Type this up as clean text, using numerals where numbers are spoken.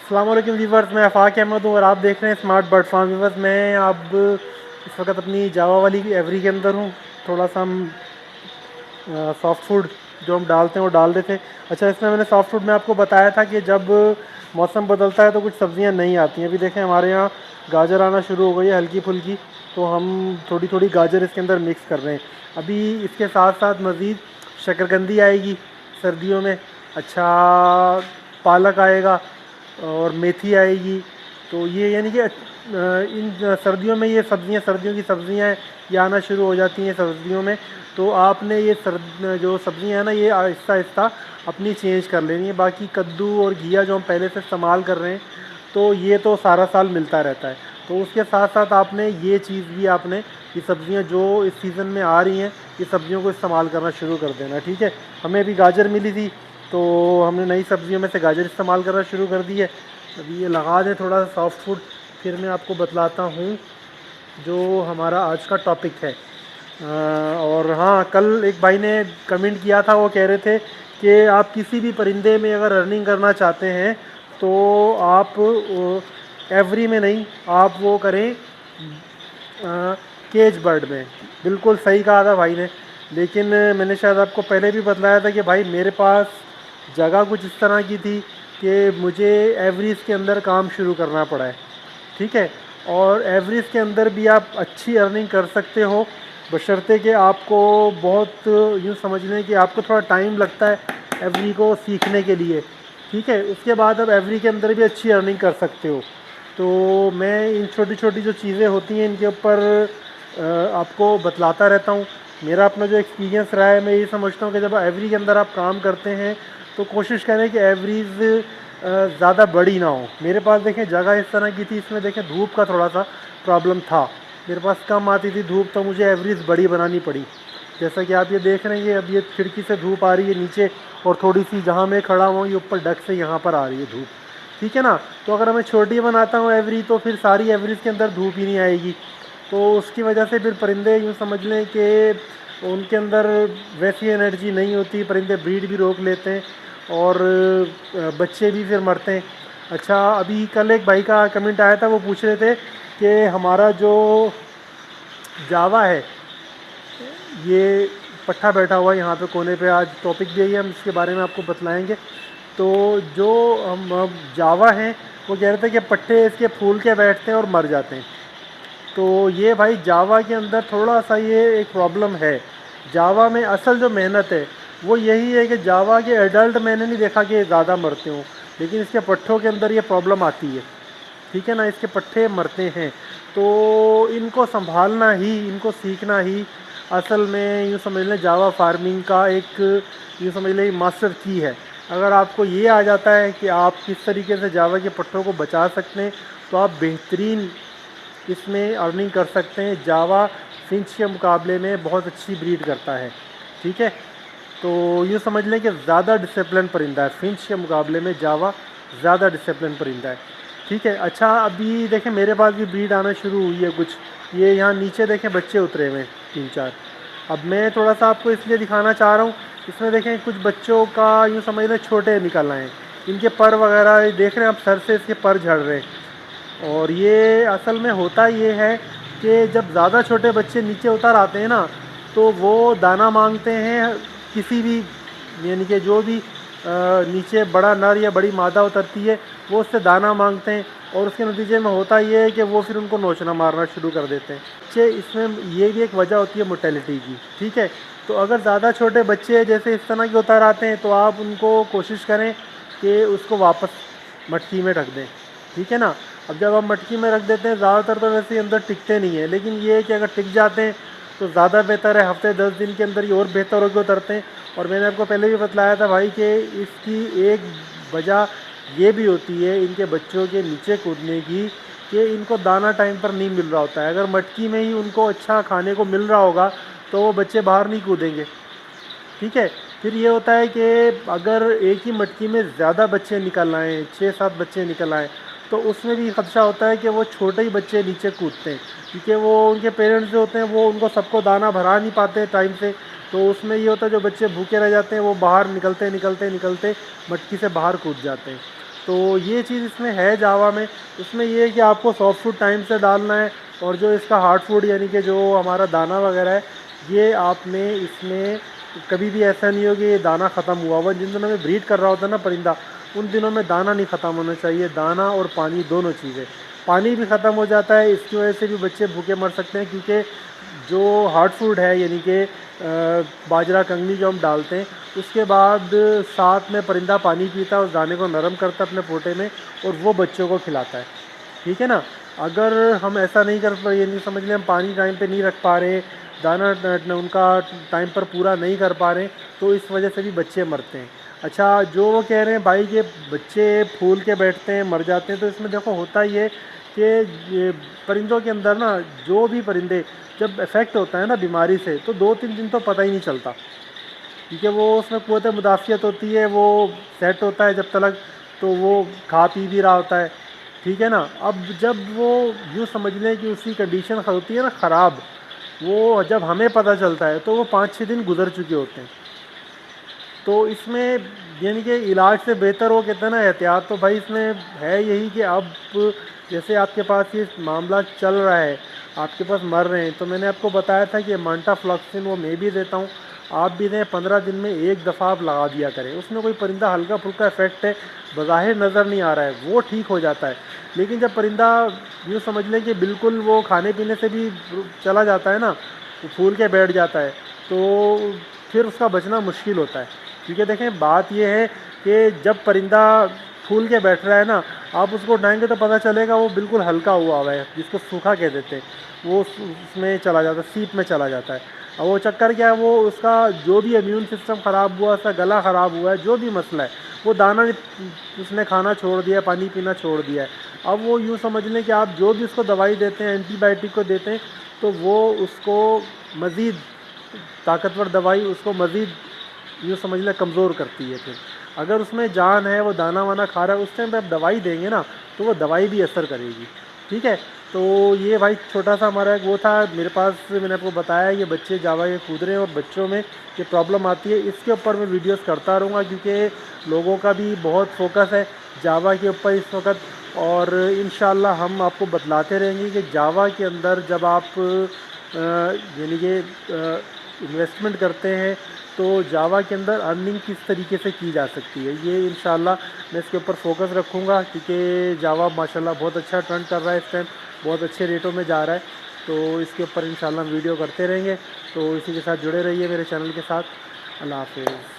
अस्सलाम वालेकुम व्यूवर्स, मैं आफाक अहमद हूँ और आप देख रहे हैं स्मार्ट बर्ड फार्म। व्यूवर्स, मैं अब इस वक्त अपनी जावा वाली एवरी के अंदर हूँ। थोड़ा सा हम सॉफ्ट फूड जो हम डालते हैं वो डाल रहे थे। अच्छा, इसमें मैंने सॉफ्ट फूड में आपको बताया था कि जब मौसम बदलता है तो कुछ सब्जियां नहीं आती हैं। अभी देखें, हमारे यहाँ गाजर आना शुरू हो गई है हल्की फुल्की, तो हम थोड़ी थोड़ी गाजर इसके अंदर मिक्स कर रहे हैं। अभी इसके साथ साथ मज़ीद शकरकंदी आएगी सर्दियों में। अच्छा, पालक आएगा और मेथी आएगी। तो ये यानी कि इन सर्दियों में ये सब्ज़ियाँ, सर्दियों की सब्ज़ियाँ ये आना शुरू हो जाती हैं सर्दियों में। तो आपने ये जो सब्ज़ियाँ हैं ना, ये आहिस्ता आहिस्ता अपनी चेंज कर लेनी है। बाकी कद्दू और घिया जो हम पहले से इस्तेमाल कर रहे हैं, तो ये तो सारा साल मिलता रहता है। तो उसके साथ साथ आपने ये चीज़ भी, आपने ये सब्ज़ियाँ जो इस सीज़न में आ रही हैं, ये सब्ज़ियों को इस्तेमाल करना शुरू कर देना। ठीक है, हमें अभी गाजर मिली थी तो हमने नई सब्ज़ियों में से गाजर इस्तेमाल करना शुरू कर दी है। अभी ये लगा दें थोड़ा सा सॉफ्ट फूड, फिर मैं आपको बतलाता हूँ जो हमारा आज का टॉपिक है। और हाँ, कल एक भाई ने कमेंट किया था, वो कह रहे थे कि आप किसी भी परिंदे में अगर अर्निंग करना चाहते हैं तो आप एवरी में नहीं, आप वो करें केज बर्ड में। बिल्कुल सही कहा था भाई ने, लेकिन मैंने शायद आपको पहले भी बतलाया था कि भाई मेरे पास जगह कुछ इस तरह की थी कि मुझे एवरीज के अंदर काम शुरू करना पड़ा है। ठीक है, और एवरेज के अंदर भी आप अच्छी अर्निंग कर सकते हो, बशर्ते कि आपको बहुत, यूँ समझ लें कि आपको थोड़ा टाइम लगता है एवरी को सीखने के लिए। ठीक है, उसके बाद आप एवरी के अंदर भी अच्छी अर्निंग कर सकते हो। तो मैं इन छोटी छोटी जो चीज़ें होती हैं इनके ऊपर आपको बतलाता रहता हूँ। मेरा अपना जो एक्सपीरियंस रहा है, मैं ये समझता हूँ कि जब एवरी के अंदर आप काम करते हैं तो कोशिश करें कि एवरीज ज़्यादा बड़ी ना हो। मेरे पास देखें जगह इस तरह की थी, इसमें देखें धूप का थोड़ा सा प्रॉब्लम था, मेरे पास कम आती थी धूप, तो मुझे एवरेज बड़ी बनानी पड़ी। जैसा कि आप ये देख रहे हैं, ये अब ये खिड़की से धूप आ रही है नीचे, और थोड़ी सी जहाँ मैं खड़ा हुआ ये ऊपर डक से यहाँ पर आ रही है धूप। ठीक है ना, तो अगर मैं छोटी बनाता हूँ एवरी, तो फिर सारी एवरेज के अंदर धूप ही नहीं आएगी। तो उसकी वजह से फिर परिंदे, यूँ समझ लें कि उनके अंदर वैसी एनर्जी नहीं होती, परिंदे ब्रीड भी रोक लेते हैं और बच्चे भी फिर मरते हैं। अच्छा, अभी कल एक भाई का कमेंट आया था, वो पूछ रहे थे कि हमारा जो जावा है ये पट्ठा बैठा हुआ है यहाँ पे कोने पे, आज टॉपिक भी यही है, हम इसके बारे में आपको बतलाएंगे। तो जो हम जावा हैं, वो कह रहे थे कि पट्टे इसके फूल के बैठते हैं और मर जाते हैं। तो ये भाई जावा के अंदर थोड़ा सा ये एक प्रॉब्लम है। जावा में असल जो मेहनत है वो यही है कि जावा के एडल्ट मैंने नहीं देखा कि ज़्यादा मरते हों, लेकिन इसके पट्ठों के अंदर ये प्रॉब्लम आती है। ठीक है ना, इसके पट्ठे मरते हैं। तो इनको संभालना ही, इनको सीखना ही असल में, यूँ समझ लें, जावा फार्मिंग का एक, यूँ समझ लें, मास्टर की है। अगर आपको ये आ जाता है कि आप किस तरीके से जावा के पट्ठों को बचा सकते हैं, तो आप बेहतरीन इसमें अर्निंग कर सकते हैं। जावा फिंच के मुकाबले में बहुत अच्छी ब्रीड करता है। ठीक है, तो यूँ समझ लें कि ज़्यादा डिसिप्लिन परिंदा है, फिंच के मुकाबले में जावा ज़्यादा डिसिप्लिन परिंदा है। ठीक है, अच्छा, अभी देखें मेरे पास भी ब्रीड आना शुरू हुई है कुछ। ये यहाँ नीचे देखें बच्चे उतरे हुए हैं 3-4। अब मैं थोड़ा सा आपको इसलिए दिखाना चाह रहा हूँ, इसमें देखें कुछ बच्चों का यूँ समझ लें छोटे निकल आए हैं, इनके पर वगैरह देख रहे हैं आप, सर से इसके पर झड़ रहे हैं। और ये असल में होता ये है कि जब ज़्यादा छोटे बच्चे नीचे उतर आते हैं ना, तो वो दाना मांगते हैं किसी भी, यानी कि जो भी नीचे बड़ा नर या बड़ी मादा उतरती है वो उससे दाना मांगते हैं, और उसके नतीजे में होता ये है कि वो फिर उनको नोचना मारना शुरू कर देते हैं बच्चे। इसमें ये भी एक वजह होती है मोर्टेलिटी की। ठीक है, तो अगर ज़्यादा छोटे बच्चे जैसे इस तरह के उतर आते हैं, तो आप उनको कोशिश करें कि उसको वापस मटकी में रख दें। ठीक है ना, अब जब आप मटकी में रख देते हैं, ज़्यादातर तो वैसे अंदर टिकते नहीं है, लेकिन ये है कि अगर टिक जाते हैं तो ज़्यादा बेहतर है, हफ्ते 10 दिन के अंदर ये और बेहतर होकर उतरते हैं। और मैंने आपको पहले भी बतलाया था भाई कि इसकी एक वजह ये भी होती है इनके बच्चों के नीचे कूदने की, कि इनको दाना टाइम पर नहीं मिल रहा होता है। अगर मटकी में ही उनको अच्छा खाने को मिल रहा होगा तो वो बच्चे बाहर नहीं कूदेंगे। ठीक है, फिर ये होता है कि अगर एक ही मटकी में ज़्यादा बच्चे निकल आएँ, 6-7 बच्चे निकल आएँ, तो उसमें भी खदशा होता है कि वो छोटे ही बच्चे नीचे कूदते हैं, क्योंकि वो उनके पेरेंट्स जो होते हैं वो उनको सबको दाना भरा नहीं पाते टाइम से। तो उसमें ये होता है जो बच्चे भूखे रह जाते हैं वो बाहर निकलते निकलते निकलते मटकी से बाहर कूद जाते हैं। तो ये चीज़ इसमें है जावा में। इसमें ये है कि आपको सॉफ्ट फूड टाइम से डालना है, और जो इसका हार्ड फूड यानी कि जो हमारा दाना वगैरह है, ये आपने इसमें कभी भी ऐसा नहीं हो कि ये दाना ख़त्म हुआ हुआ। जिन दिनों में ब्रीड कर रहा होता है ना परिंदा, उन दिनों में दाना नहीं ख़त्म होना चाहिए। दाना और पानी दोनों चीज़ें, पानी भी ख़त्म हो जाता है, इसकी वजह से भी बच्चे भूखे मर सकते हैं, क्योंकि जो हार्ड फूड है यानी कि बाजरा कंगनी जो हम डालते हैं, उसके बाद साथ में परिंदा पानी पीता है, उस दाने को नरम करता है अपने पोटे में, और वो बच्चों को खिलाता है। ठीक है ना। अगर हम ऐसा नहीं कर पा, ये नहीं समझ लें हम पानी टाइम पे नहीं रख पा रहे, दाना उनका टाइम पर पूरा नहीं कर पा रहे, तो इस वजह से भी बच्चे मरते हैं। अच्छा, जो वो कह रहे हैं भाई कि बच्चे फूल के बैठते हैं मर जाते हैं, तो इसमें देखो होता ही है कि ये परिंदों के अंदर ना, जो भी परिंदे जब इफ़ेक्ट होता है ना बीमारी से, तो 2-3 दिन तो पता ही नहीं चलता, क्योंकि वो उसमें क़ुव्वत मुदाफ़ियत होती है, वो सेट होता है जब तक, तो वो खा पी भी रहा होता है। ठीक है ना। अब जब वो यूँ समझ लें कि उसकी कंडीशन होती है ना ख़राब, वो जब हमें पता चलता है तो वो 5-6 दिन गुजर चुके होते हैं। तो इसमें यानी कि इलाज से बेहतर वो कहते हैं ना एहतियात, तो भाई इसमें है यही कि अब जैसे आपके पास ये मामला चल रहा है, आपके पास मर रहे हैं, तो मैंने आपको बताया था कि मांटाफ्लॉक्सिन वो मैं भी देता हूँ, आप भी दें। 15 दिन में एक दफ़ा आप लगा दिया करें। उसमें कोई परिंदा हल्का फुल्का इफेक्ट है, बज़ाहिर नज़र नहीं आ रहा है, वो ठीक हो जाता है। लेकिन जब परिंदा यूँ समझ लें कि बिल्कुल वो खाने पीने से भी चला जाता है ना, वो फूल के बैठ जाता है, तो फिर उसका बचना मुश्किल होता है। क्योंकि देखें बात यह है कि जब परिंदा फूल के बैठ रहा है ना, आप उसको उठाएंगे तो पता चलेगा वो बिल्कुल हल्का हुआ है, जिसको सूखा कह देते हैं, वो उसमें चला जाता है, सीप में चला जाता है। अब वो चक्कर क्या है, वो उसका जो भी इम्यून सिस्टम ख़राब हुआ, उसका गला ख़राब हुआ है, जो भी मसला है, वो दाना उसने खाना छोड़ दिया, पानी पीना छोड़ दिया है। अब वो यूँ समझ लें कि आप जो भी उसको दवाई देते हैं, एंटीबायोटिक को देते हैं, तो वो उसको मज़ीद ताकतवर दवाई उसको मज़ीद यूँ समझ लें कमज़ोर करती है। फिर अगर उसमें जान है, वो दाना वाना खा रहा है, उस टाइम पे आप दवाई देंगे ना, तो वो दवाई भी असर करेगी। ठीक है। तो ये भाई छोटा सा हमारा एक वो था मेरे पास, मैंने आपको बताया ये बच्चे जावा के कूद रहे हैं और बच्चों में ये प्रॉब्लम आती है। इसके ऊपर मैं वीडियोस करता रहूँगा, क्योंकि लोगों का भी बहुत फोकस है जावा के ऊपर इस वक्त, और इंशाल्लाह हम आपको बतलाते रहेंगे कि जावा के अंदर जब आप यानी कि इन्वेस्टमेंट करते हैं, तो जावा के अंदर अर्निंग किस तरीके से की जा सकती है, ये इंशाल्लाह मैं इसके ऊपर फोकस रखूँगा, क्योंकि जावा माशाल्लाह बहुत अच्छा ट्रेंड कर रहा है इस टाइम, बहुत अच्छे रेटों में जा रहा है। तो इसके ऊपर इंशाल्लाह हम वीडियो करते रहेंगे। तो इसी के साथ जुड़े रहिए मेरे चैनल के साथ। अल्लाह हाफ़िज़।